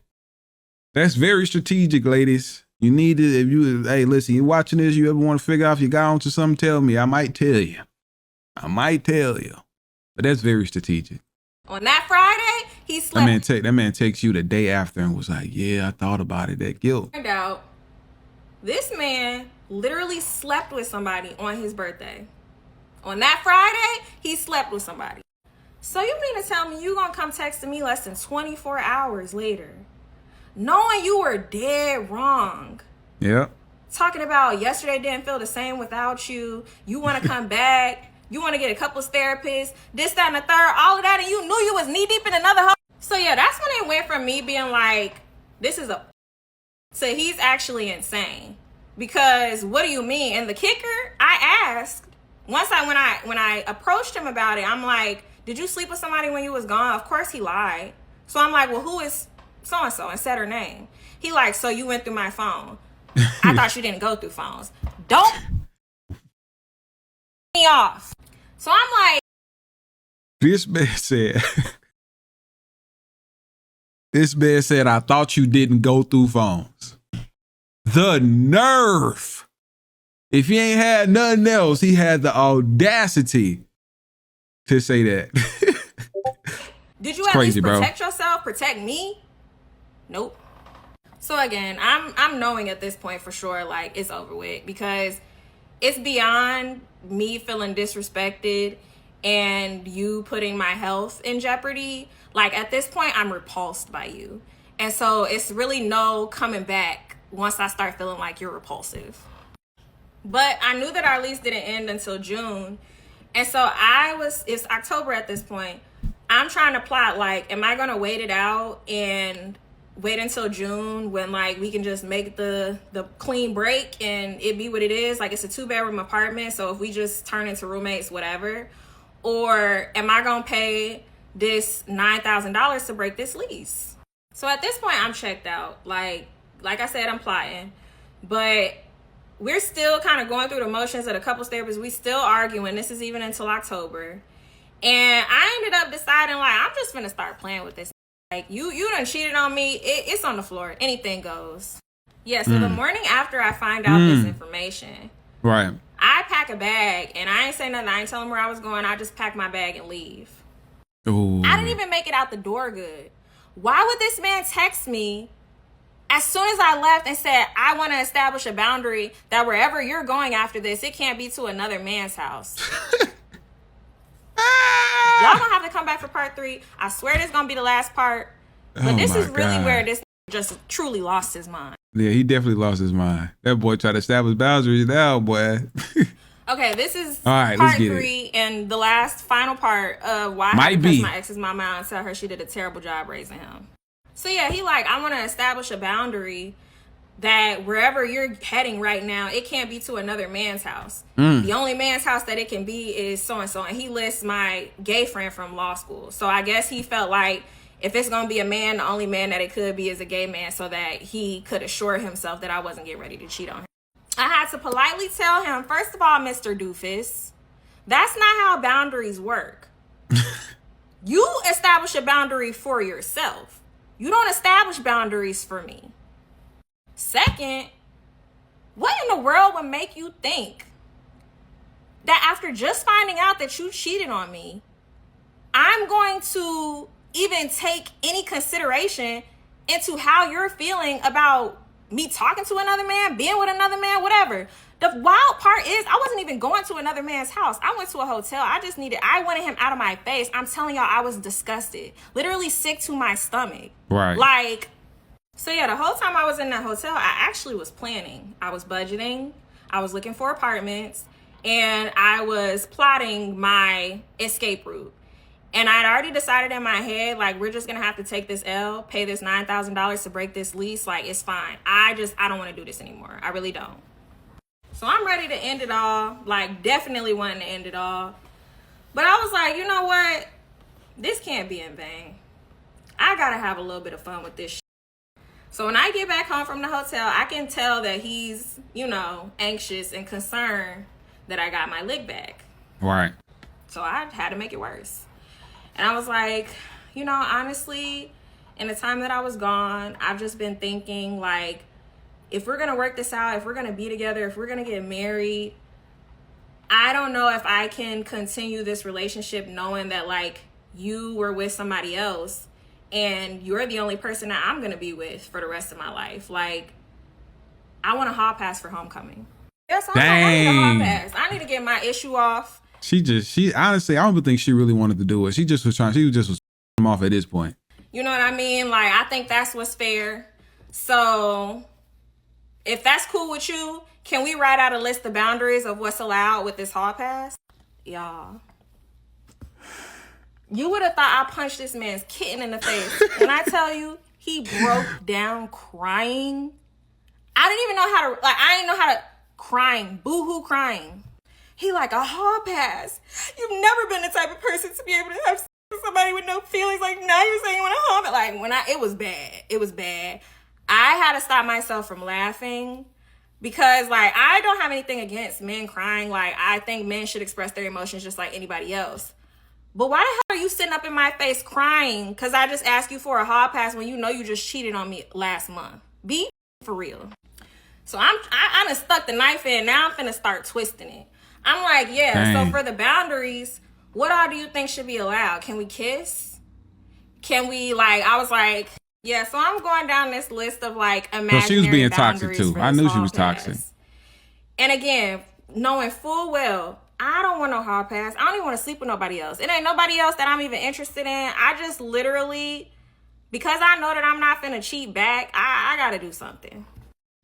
Speaker 2: That's very strategic, ladies. You need to, if you, hey, listen, you watching this, you ever want to figure out if you got onto something, tell me. I might tell you. But that's very strategic.
Speaker 3: On that Friday, he slept.
Speaker 2: That man takes you the day after and was like, yeah, I thought about it. That guilt.
Speaker 3: Turned out, this man literally slept with somebody on his birthday. On that Friday, he slept with somebody. So you mean to tell me you gonna come texting me less than 24 hours later, knowing you were dead wrong?
Speaker 2: Yeah.
Speaker 3: Talking about yesterday didn't feel the same without you. You want to come back. You want to get a couples therapist. This, that, and the third. All of that. And you knew you was knee deep in another hoe. So yeah, that's when it went from me being like, this is a... So he's actually insane. Because what do you mean? And the kicker, I asked. When I approached him about it, I'm like, did you sleep with somebody when you was gone? Of course he lied. So I'm like, well, who is so-and-so? And said her name. He like, so you went through my phone. I thought you didn't go through phones. Don't me off. So I'm like,
Speaker 2: this man said, I thought you didn't go through phones. The nerve. If he ain't had nothing else, he had the audacity to say that.
Speaker 3: Did you at least protect yourself? Protect me? Nope. So again, I'm knowing at this point for sure, like, it's over with, because it's beyond me feeling disrespected and you putting my health in jeopardy. Like, at this point, I'm repulsed by you. And so it's really no coming back once I start feeling like you're repulsive. But I knew that our lease didn't end until June. And so it's October at this point. I'm trying to plot, like, am I going to wait it out and wait until June when, like, we can just make the clean break and it be what it is? Like, it's a 2-bedroom apartment, so if we just turn into roommates, whatever. Or am I going to pay this $9,000 to break this lease? So at this point, I'm checked out. Like I said, I'm plotting. But we're still kind of going through the motions of the couples therapist. We still arguing. This is even until October. And I ended up deciding, like, I'm just gonna start playing with this. Like, you done cheated on me. It's on the floor. Anything goes. Yeah, so the morning after I find out this information,
Speaker 2: right,
Speaker 3: I pack a bag, and I ain't say nothing. I ain't tell him where I was going. I just pack my bag and leave.
Speaker 2: Ooh.
Speaker 3: I didn't even make it out the door good. Why would this man text me as soon as I left and said, I want to establish a boundary that wherever you're going after this, it can't be to another man's house? Y'all gonna have to come back for part 3. I swear this is gonna be the last part. But this is really where this just truly lost his mind.
Speaker 2: Yeah, he definitely lost his mind. That boy tried to establish boundaries now, boy.
Speaker 3: Okay, this is
Speaker 2: right,
Speaker 3: part 3 and the last final part of why I had to cuss my ex's mama out and tell her she did a terrible job raising him. So yeah, he like, I want to establish a boundary that wherever you're heading right now, it can't be to another man's house. The only man's house that it can be is so-and-so. And he lists my gay friend from law school. So I guess he felt like if it's going to be a man, the only man that it could be is a gay man, so that he could assure himself that I wasn't getting ready to cheat on him. I had to politely tell him, first of all, Mr. Doofus, that's not how boundaries work. You establish a boundary for yourself. You don't establish boundaries for me. Second, what in the world would make you think that after just finding out that you cheated on me, I'm going to even take any consideration into how you're feeling about me talking to another man, being with another man, whatever? The wild part is I wasn't even going to another man's house. I went to a hotel. I wanted him out of my face. I'm telling y'all, I was disgusted. Literally sick to my stomach.
Speaker 2: Right.
Speaker 3: Like, so yeah, the whole time I was in that hotel, I actually was planning. I was budgeting. I was looking for apartments. And I was plotting my escape route. And I'd already decided in my head, like, we're just going to have to take this L, pay this $9,000 to break this lease. Like, it's fine. I don't want to do this anymore. I really don't. So I'm ready to end it all. Like, definitely wanting to end it all. But I was like, you know what? This can't be in vain. I got to have a little bit of fun with this shit. So when I get back home from the hotel, I can tell that he's, anxious and concerned that I got my lick back.
Speaker 2: Right.
Speaker 3: So I had to make it worse. And I was like, honestly, in the time that I was gone, I've just been thinking, like, if we're going to work this out, if we're going to be together, if we're going to get married, I don't know if I can continue this relationship knowing that, like, you were with somebody else and you're the only person that I'm going to be with for the rest of my life. Like, I want a hall pass for homecoming. Yes, I need a hall pass. I need to get my issue off.
Speaker 2: She honestly, I don't even think she really wanted to do it. She just was him off at this point.
Speaker 3: You know what I mean? Like, I think that's what's fair. So if that's cool with you, can we write out a list of boundaries of what's allowed with this hall pass? Y'all, you would have thought I punched this man's kitten in the face. When I tell you, he broke down crying. I didn't even know how to, crying, boo-hoo crying. He like, a hall pass. You've never been the type of person to be able to have sex with somebody with no feelings. Like, now you're saying you want a hall pass. Like, it was bad. It was bad. I had to stop myself from laughing because, like, I don't have anything against men crying. Like, I think men should express their emotions just like anybody else. But why the hell are you sitting up in my face crying because I just asked you for a hall pass when you know you just cheated on me last month? Be for real. So I done stuck the knife in. Now I'm finna start twisting it. I'm like, yeah, Dang. So for the boundaries, what all do you think should be allowed? Can we kiss? Can we, I was like, yeah, so I'm going down this list of, imaginary
Speaker 2: she was being
Speaker 3: boundaries
Speaker 2: toxic, too. I knew she was toxic.
Speaker 3: And again, knowing full well, I don't want no hall pass. I don't even want to sleep with nobody else. It ain't nobody else that I'm even interested in. I just literally, because I know that I'm not finna cheat back, I got to do something.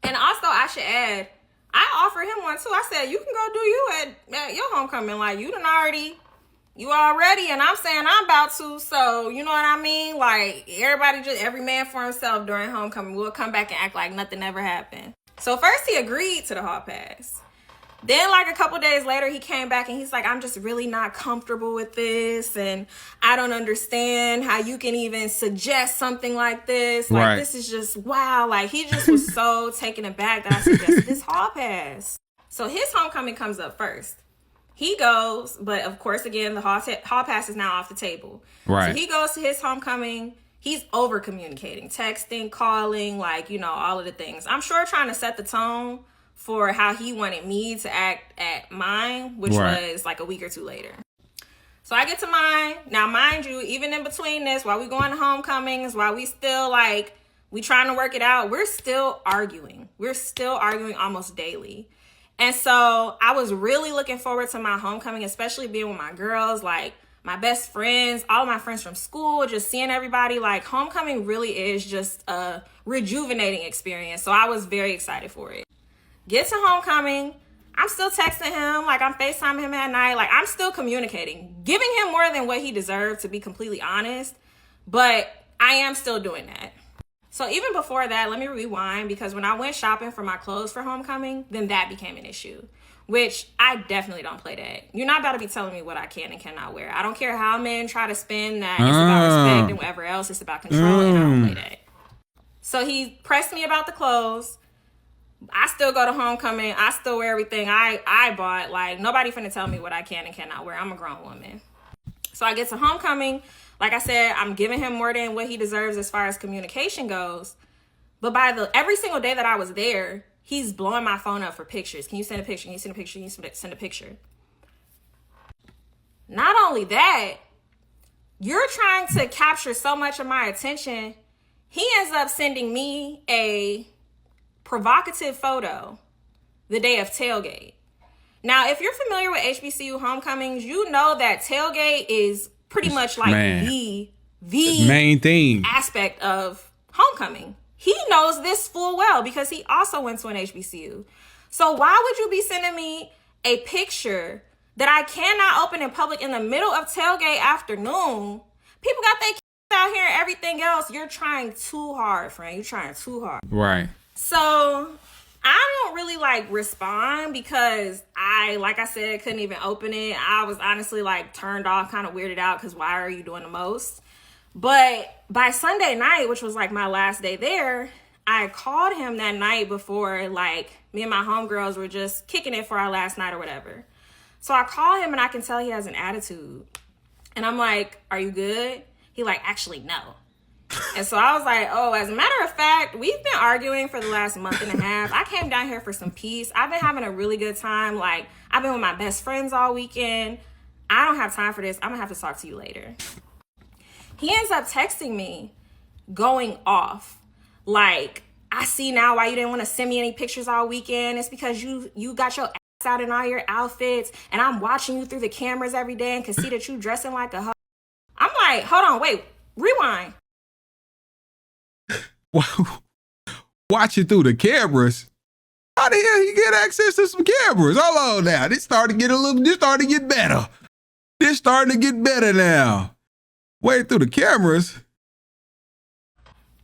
Speaker 3: And also, I should add, I offered him one too. I said, you can go do you at your homecoming. Like, you already, and I'm saying I'm about to. So, you know what I mean? Like, every man for himself during homecoming. We'll come back and act like nothing ever happened. So first he agreed to the hall pass. Then, a couple days later, he came back and he's like, I'm just really not comfortable with this. And I don't understand how you can even suggest something like this. Like, This is just, wow. Like, he just was so taken aback that I suggested this hall pass. So his homecoming comes up first. He goes, but of course, again, the hall pass is now off the table.
Speaker 2: Right.
Speaker 3: So he goes to his homecoming. He's over communicating, texting, calling, all of the things. I'm sure trying to set the tone for how he wanted me to act at mine, which was a week or two later. So I get to mine. Now, mind you, even in between this, while we going to homecomings, while we still we trying to work it out, we're still arguing. We're still arguing almost daily. And so I was really looking forward to my homecoming, especially being with my girls, my best friends, all my friends from school, just seeing everybody. Homecoming really is just a rejuvenating experience. So I was very excited for it. Get to homecoming. I'm still texting him. I'm FaceTiming him at night. I'm still communicating, giving him more than what he deserved, to be completely honest. But I am still doing that. So even before that, let me rewind, because when I went shopping for my clothes for homecoming, then that became an issue, which I definitely don't play that. You're not about to be telling me what I can and cannot wear. I don't care how men try to spin that. It's about respect and whatever else. It's about control, and I don't play that. So he pressed me about the clothes. I still go to homecoming. I still wear everything I bought. Nobody finna tell me what I can and cannot wear. I'm a grown woman. So I get to homecoming. Like I said, I'm giving him more than what he deserves as far as communication goes. But every single day that I was there, he's blowing my phone up for pictures. Can you send a picture? Can you send a picture? Can you send a picture? Not only that, you're trying to capture so much of my attention. He ends up sending me a provocative photo the day of tailgate. Now, if you're familiar with HBCU homecomings, you know that tailgate is pretty much the
Speaker 2: main thing
Speaker 3: aspect of homecoming. He knows this full well because he also went to an HBCU. So why would you be sending me a picture that I cannot open in public in the middle of tailgate afternoon. People got their kids out here and everything else. You're trying too hard, friend. You're trying too hard.
Speaker 2: Right.
Speaker 3: So I don't really like respond because like I said, couldn't even open it. I was honestly like turned off, kind of weirded out because why are you doing the most? But by Sunday night, which was like my last day there, I called him that night before, like, me and my homegirls were just kicking it for our last night or whatever. So I call him and I can tell he has an attitude. And I'm like, are you good? He like, actually, no. And so I was like, oh, as a matter of fact, we've been arguing for the last month and a half. I came down here for some peace. I've been having a really good time. Like, I've been with my best friends all weekend. I don't have time for this. I'm gonna have to talk to you later. He ends up texting me, going off. Like, I see now why you didn't want to send me any pictures all weekend. It's because you got your ass out in all your outfits, and I'm watching you through the cameras every day and can see that you dressing like a hoe. I'm like, hold on, wait, rewind.
Speaker 2: Watching through the cameras. How the hell he get access to some cameras? Hold on now. This starting to get better. This starting to get better now. Wait, through the cameras.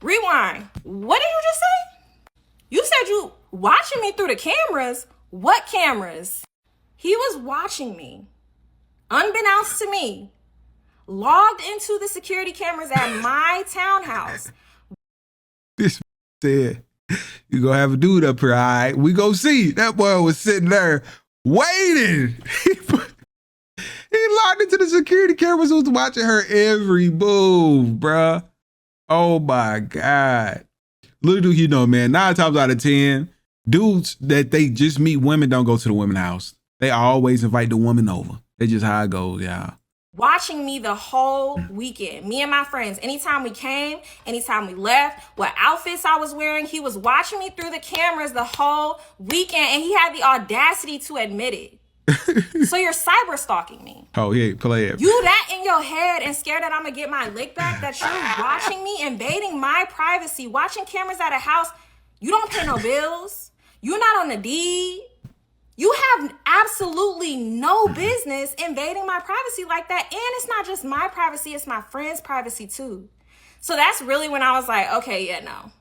Speaker 3: Rewind. What did you just say? You said you watching me through the cameras. What cameras? He was watching me, unbeknownst to me, logged into the security cameras at my townhouse.
Speaker 2: This said, you gonna have a dude up here, all right? We go see. That boy was sitting there waiting. He logged into the security cameras, was watching her every move, bruh. Oh my God. Little do you know, man, 9 times out of 10, dudes that they just meet women don't go to the women's house. They always invite the woman over. That's just how it goes, y'all.
Speaker 3: Watching me the whole weekend. Me and my friends, anytime we came, anytime we left, what outfits I was wearing, he was watching me through the cameras the whole weekend, and he had the audacity to admit it. So you're cyberstalking me.
Speaker 2: Oh, yeah, play it.
Speaker 3: You that in your head and scared that I'm gonna get my lick back, that you're watching me, invading my privacy, watching cameras at a house. You don't pay no bills. You're not on the deed. You have absolutely no business invading my privacy like that. And it's not just my privacy, it's my friend's privacy too. So that's really when I was like, okay, yeah, no.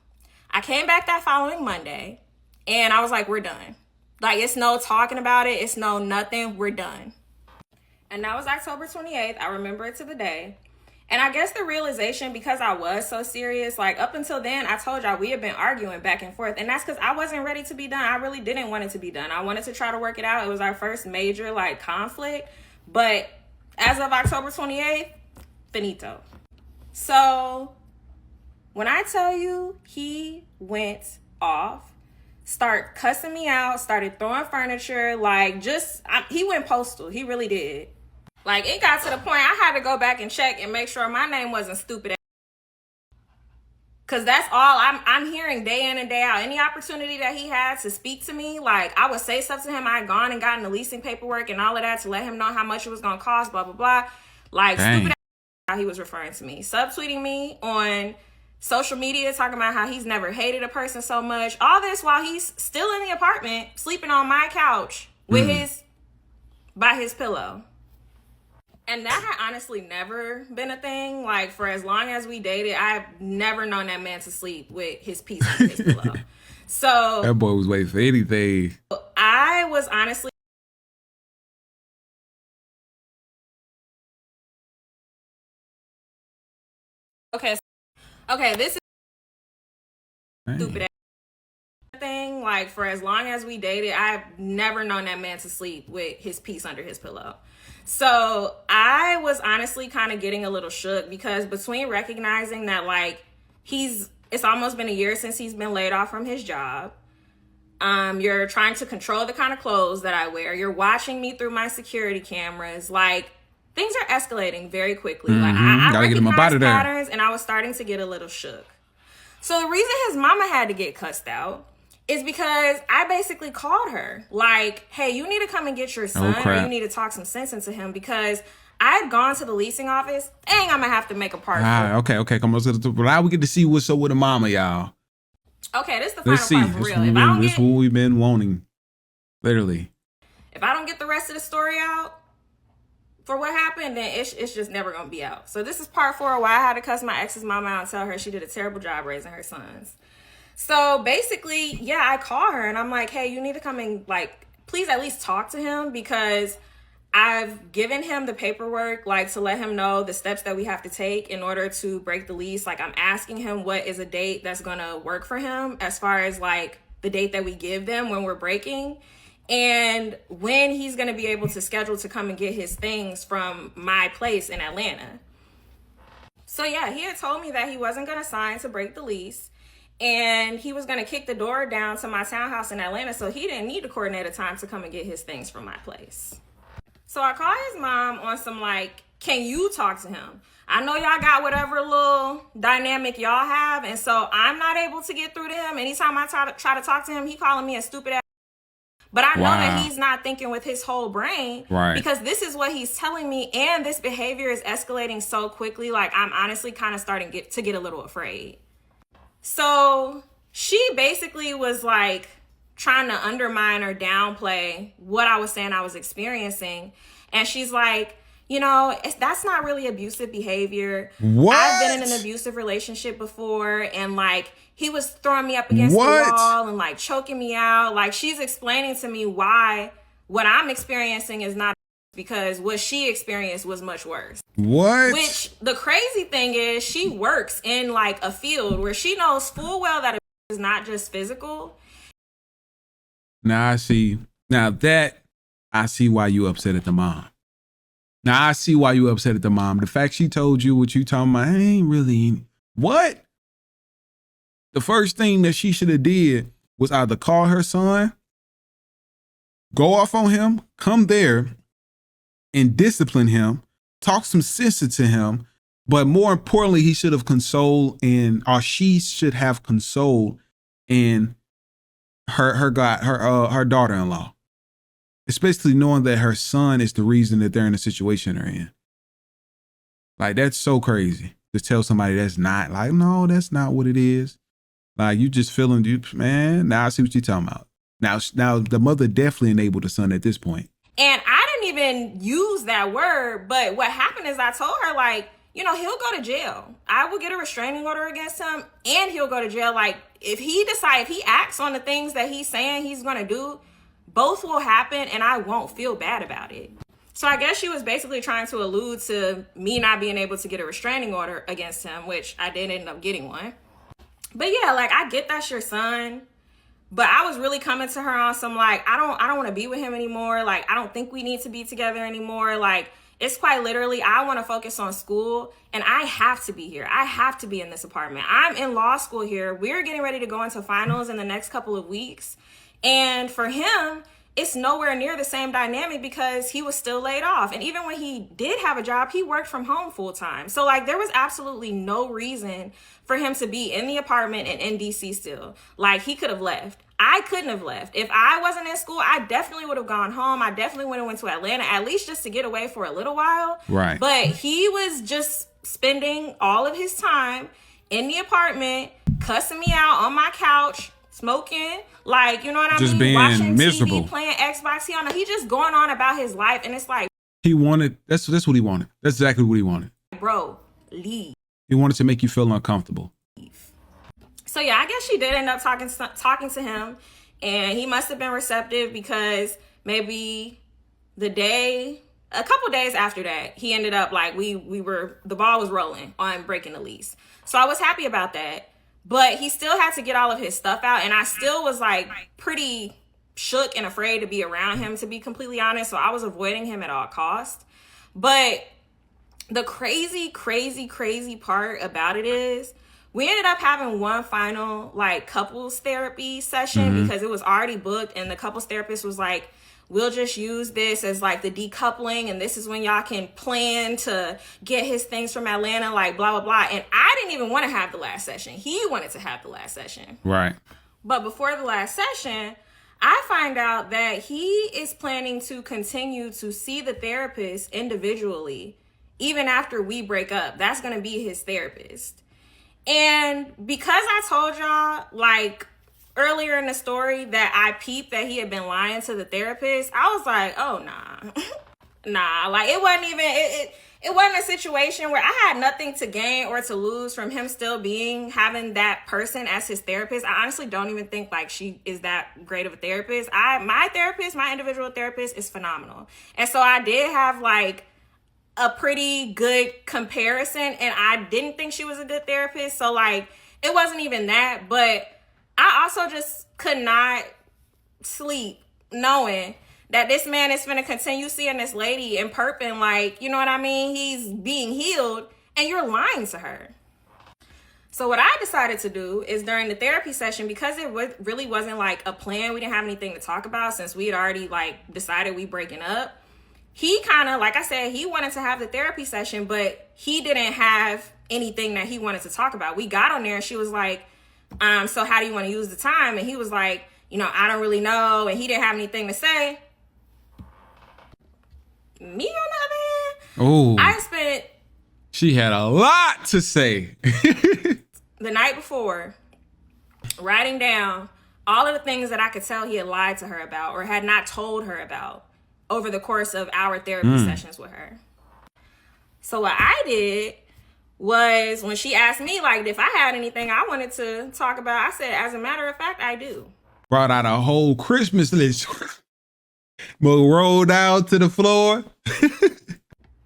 Speaker 3: I came back that following Monday and I was like, we're done. Like, it's no talking about it. It's no nothing. We're done. And that was October 28th. I remember it to the day. And I guess the realization, because I was so serious, like up until then, I told y'all we had been arguing back and forth. And that's because I wasn't ready to be done. I really didn't want it to be done. I wanted to try to work it out. It was our first major like conflict. But as of October 28th, finito. So when I tell you he went off, start cussing me out, started throwing furniture, like he went postal. He really did. Like, it got to the point I had to go back and check and make sure my name wasn't stupid. Because that's all I'm hearing day in and day out. Any opportunity that he had to speak to me, like, I would say stuff to him. I had gone and gotten the leasing paperwork and all of that to let him know how much it was going to cost, blah, blah, blah. Like, stupid how he was referring to me. Subtweeting me on social media, talking about how he's never hated a person so much. All this while he's still in the apartment, sleeping on my couch with by his pillow. And that had honestly never been a thing. Like, for as long as we dated, I've never known that man to sleep with his piece under his pillow. So
Speaker 2: that boy was waiting for anything.
Speaker 3: I was honestly okay, this is stupid thing. Like, for as long as we dated, I've never known that man to sleep with his piece under his pillow. So I was honestly kind of getting a little shook because between recognizing that, like, it's almost been a year since he's been laid off from his job. You're trying to control the kind of clothes that I wear. You're watching me through my security cameras. Like, things are escalating very quickly. Like, I recognize patterns, and I was starting to get a little shook. So the reason his mama had to get cussed out is because I basically called her like, hey, you need to come and get your son, or you need to talk some sense into him, because I had gone to the leasing office. Dang, I'm gonna have to make a part.
Speaker 2: Okay. Come on. Now we get to see what's up with the mama, y'all.
Speaker 3: Okay, this is the final part for real.
Speaker 2: This is what we've been wanting, literally.
Speaker 3: If I don't get the rest of the story out, for what happened, then it's just never gonna be out. So this is part 4 why I had to cuss my ex's mom out and tell her she did a terrible job raising her sons. So basically, yeah, I call her and I'm like, hey, you need to come and like, please at least talk to him, because I've given him the paperwork, like, to let him know the steps that we have to take in order to break the lease. Like, I'm asking him what is a date that's gonna work for him as far as like the date that we give them when we're breaking, and when he's gonna be able to schedule to come and get his things from my place in Atlanta. So yeah, he had told me that he wasn't gonna sign to break the lease, and he was gonna kick the door down to my townhouse in Atlanta, so he didn't need to coordinate a time to come and get his things from my place. So I called his mom on some like, can you talk to him? I know y'all got whatever little dynamic y'all have, and so I'm not able to get through to him. Anytime I try to talk to him, he calling me a stupid ass. But I know that he's not thinking with his whole brain,
Speaker 2: right?
Speaker 3: Because this is what he's telling me, and this behavior is escalating so quickly. Like, I'm honestly kind of starting to get a little afraid. So she basically was like trying to undermine or downplay what I was saying I was experiencing. And she's like, you know, that's not really abusive behavior.
Speaker 2: What?
Speaker 3: I've been in an abusive relationship before, and like, he was throwing me up against the wall and like choking me out. Like, she's explaining to me why what I'm experiencing is not, because what she experienced was much worse.
Speaker 2: What?
Speaker 3: Which, the crazy thing is, she works in like a field where she knows full well that abuse is not just physical.
Speaker 2: Now I see. Now that I see why you upset at the mom. Now I see why you upset at the mom. The fact she told you what you talking about, I ain't really. What? The first thing that she should have did was either call her son, go off on him, come there and discipline him, talk some sense to him. But more importantly, he should have consoled or she should have consoled in her daughter-in-law, especially knowing that her son is the reason that they're in the situation they're in. Like, that's so crazy to tell somebody that's not, like, no, that's not what it is. Like, you just feeling, man, now I see what you're talking about. Now the mother definitely enabled the son at this point.
Speaker 3: And I didn't even use that word, but what happened is I told her, like, you know, he'll go to jail. I will get a restraining order against him, and he'll go to jail. Like, if he acts on the things that he's saying he's going to do, both will happen, and I won't feel bad about it. So I guess she was basically trying to allude to me not being able to get a restraining order against him, which I did end up getting one. But yeah, like, I get that's your son, but I was really coming to her on some, like, I don't want to be with him anymore. Like, I don't think we need to be together anymore. Like, it's quite literally, I want to focus on school, and I have to be here. I have to be in this apartment. I'm in law school here. We're getting ready to go into finals in the next couple of weeks. And for him, it's nowhere near the same dynamic because he was still laid off. And even when he did have a job, he worked from home full time. So like, there was absolutely no reason for him to be in the apartment and in DC still. Like, he could have left. I couldn't have left. If I wasn't in school, I definitely would have gone home. I definitely would have went to Atlanta, at least just to get away for a little while.
Speaker 2: Right.
Speaker 3: But he was just spending all of his time in the apartment, cussing me out on my couch, smoking, like, you know what I mean?
Speaker 2: Just being
Speaker 3: watching
Speaker 2: miserable.
Speaker 3: TV, playing Xbox. He just going on about his life, and it's like,
Speaker 2: He wanted, that's what he wanted. That's exactly what he wanted.
Speaker 3: bro, leave.
Speaker 2: He wanted to make you feel uncomfortable.
Speaker 3: So yeah, I guess she did end up talking to him, and he must have been receptive, because maybe a couple days after that, he ended up like, the ball was rolling on breaking the lease. So I was happy about that, but he still had to get all of his stuff out, and I still was like pretty shook and afraid to be around him, to be completely honest. So I was avoiding him at all costs. But the crazy part about it is, we ended up having one final like couples therapy session, because it was already booked, and the couples therapist was like, we'll just use this as like the decoupling, and this is when y'all can plan to get his things from Atlanta, like blah, blah, blah. And I didn't even want to have the last session. He wanted to have the last session.
Speaker 2: Right.
Speaker 3: But before the last session, I find out that he is planning to continue to see the therapist individually, even after we break up. That's going to be his therapist. And because I told y'all, like, earlier in the story that I peeped that he had been lying to the therapist, I was like, oh, nah. Nah, like it wasn't even it wasn't a situation where I had nothing to gain or to lose from him still having that person as his therapist. I honestly don't even think like she is that great of a therapist. My individual therapist is phenomenal. And so I did have like a pretty good comparison, and I didn't think she was a good therapist. So like it wasn't even that, but I also just could not sleep knowing that this man is finna continue seeing this lady and perping like, you know what I mean? He's being healed and you're lying to her. So what I decided to do is during the therapy session, because it really wasn't like a plan, we didn't have anything to talk about since we had already like decided we breaking up. He kind of, like I said, he wanted to have the therapy session, but he didn't have anything that he wanted to talk about. We got on there and she was like, so how do you want to use the time? And he was like, you know, I don't really know. And he didn't have anything to say. Me on the other hand, I spent...
Speaker 2: She had a lot to say.
Speaker 3: The night before, writing down all of the things that I could tell he had lied to her about or had not told her about over the course of our therapy sessions with her. So what I did was when she asked me, like, if I had anything I wanted to talk about, I said, as a matter of fact, I do.
Speaker 2: Brought out a whole Christmas list. Rolled out to the floor.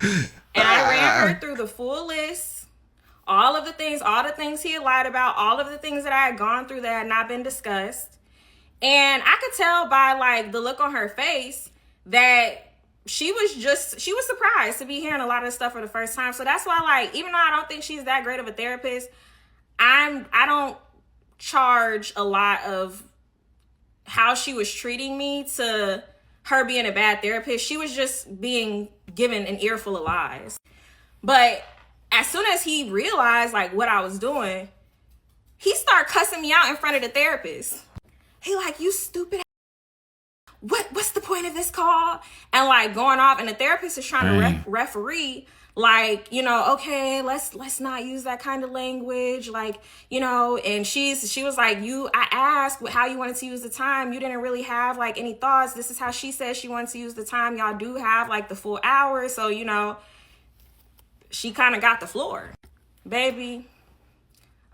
Speaker 3: And I ran her through the full list, all the things he had lied about, all of the things that I had gone through that had not been discussed. And I could tell by like the look on her face that she was surprised to be hearing a lot of this stuff for the first time. So that's why, like, even though I don't think she's that great of a therapist, I don't charge a lot of how she was treating me to her being a bad therapist. She was just being given an earful of lies. But as soon as he realized like what I was doing, he started cussing me out in front of the therapist. He like, you stupid. What's the point of this call? And like going off, and the therapist is trying to referee, like, you know, okay, let's not use that kind of language, like, you know. And she was like, I asked how you wanted to use the time. You didn't really have like any thoughts. This is how she says she wants to use the time. Y'all do have like the full hour, so you know, she kind of got the floor, baby.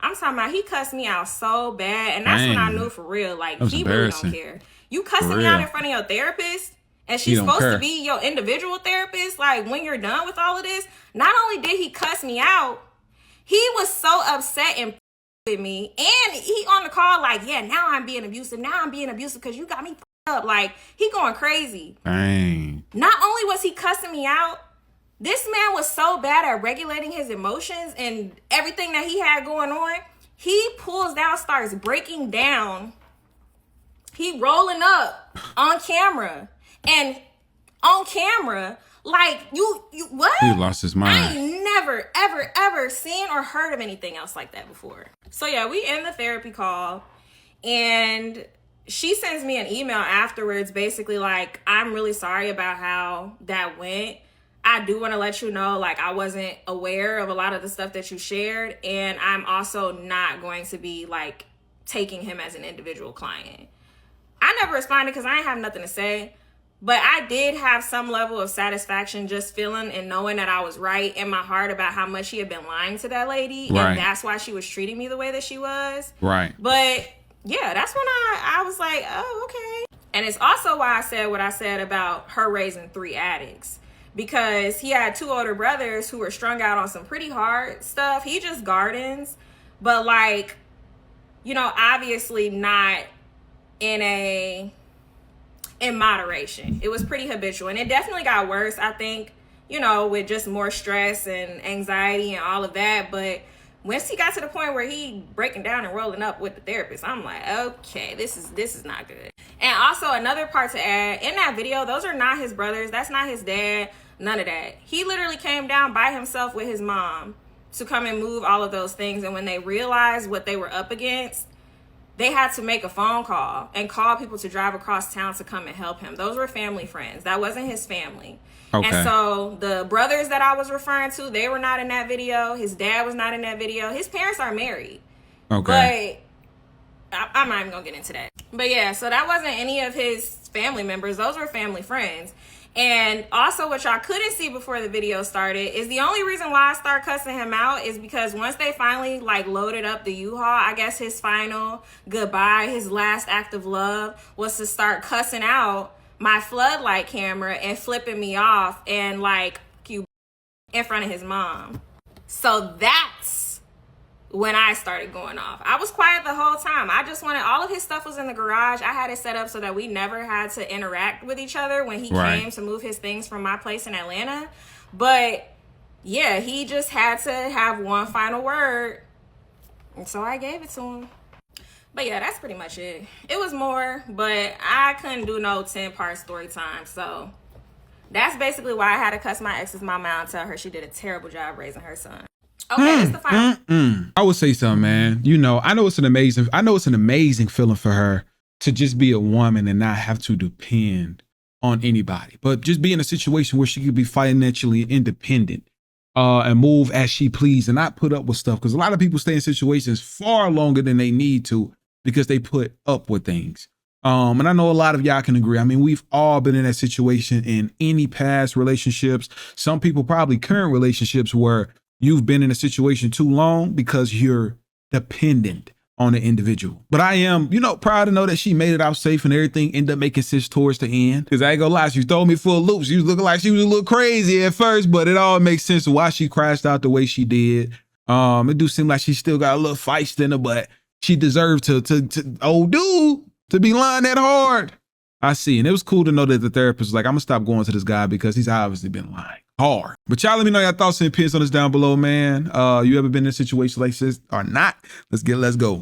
Speaker 3: I'm talking about he cussed me out so bad, and that's when I knew for real, like he really don't care. You cussing me out in front of your therapist, and she's supposed to be your individual therapist. Like, when you're done with all of this, not only did he cuss me out, he was so upset and with me. And he on the call like, yeah, now I'm being abusive. Now I'm being abusive because you got me up. Like, he going crazy.
Speaker 2: Dang.
Speaker 3: Not only was he cussing me out, this man was so bad at regulating his emotions and everything that he had going on. He pulls down, starts breaking down. He rolling up on camera. And on camera, like, you what?
Speaker 2: He lost his mind.
Speaker 3: I ain't never, ever seen or heard of anything else like that before. So yeah, we end the therapy call, and she sends me an email afterwards, basically like, I'm really sorry about how that went. I do want to let you know, like, I wasn't aware of a lot of the stuff that you shared, and I'm also not going to be like taking him as an individual client. I never responded because I didn't have nothing to say, but I did have some level of satisfaction just feeling and knowing that I was right in my heart about how much he had been lying to that lady. Right. And that's why she was treating me the way that she was.
Speaker 2: Right.
Speaker 3: But yeah, that's when I was like, oh, okay. And it's also why I said what I said about her raising 3 addicts. Because he had 2 older brothers who were strung out on some pretty hard stuff. He just gardens, but like, you know, obviously not in moderation. It was pretty habitual, and it definitely got worse, I think, you know, with just more stress and anxiety and all of that. But once he got to the point where he breaking down and rolling up with the therapist, I'm like, okay, this is not good. And also another part to add, in that video, those are not his brothers. That's not his dad. None of that. He literally came down by himself with his mom to come and move all of those things. And when they realized what they were up against, they had to make a phone call and call people to drive across town to come and help him. Those were family friends. That wasn't his family. Okay. And so the brothers that I was referring to, they were not in that video. His dad was not in that video. His parents are married. Okay. But I'm not even going to get into that. But yeah, so that wasn't any of his family members. Those were family friends. And also what y'all couldn't see before the video started is the only reason why I start cussing him out is because once they finally like loaded up the U-Haul, I guess his final goodbye, his last act of love was to start cussing out my floodlight camera and flipping me off and like you in front of his mom. So that's when I started going off. I was quiet the whole time. I just wanted, all of his stuff was in the garage. I had it set up so that we never had to interact with each other when he came to move his things from my place in Atlanta. But yeah, he just had to have one final word. And so I gave it to him. But yeah, that's pretty much it. It was more, but I couldn't do no 10-part story time. So that's basically why I had to cuss my ex's mama out and tell her she did a terrible job raising her son. Okay, that's the final.
Speaker 2: I would say something, man. You know, I know it's an amazing feeling for her to just be a woman and not have to depend on anybody, but just be in a situation where she could be financially independent and move as she please and not put up with stuff. Because a lot of people stay in situations far longer than they need to because they put up with things. And I know a lot of y'all can agree. I mean, we've all been in that situation in any past relationships. Some people probably current relationships where you've been in a situation too long because you're dependent on the individual. But I am, you know, proud to know that she made it out safe and everything ended up making sense towards the end. Because I ain't gonna lie, she throw me for a loop. She was looking like she was a little crazy at first, but it all makes sense why she crashed out the way she did. It do seem like she still got a little feist in her, but she deserved to old dude to be lying that hard. I see. And it was cool to know that the therapist was like, I'm gonna stop going to this guy because he's obviously been lying hard. But y'all let me know your thoughts and opinions on this down below, man. You ever been in a situation like this or not? Let's go.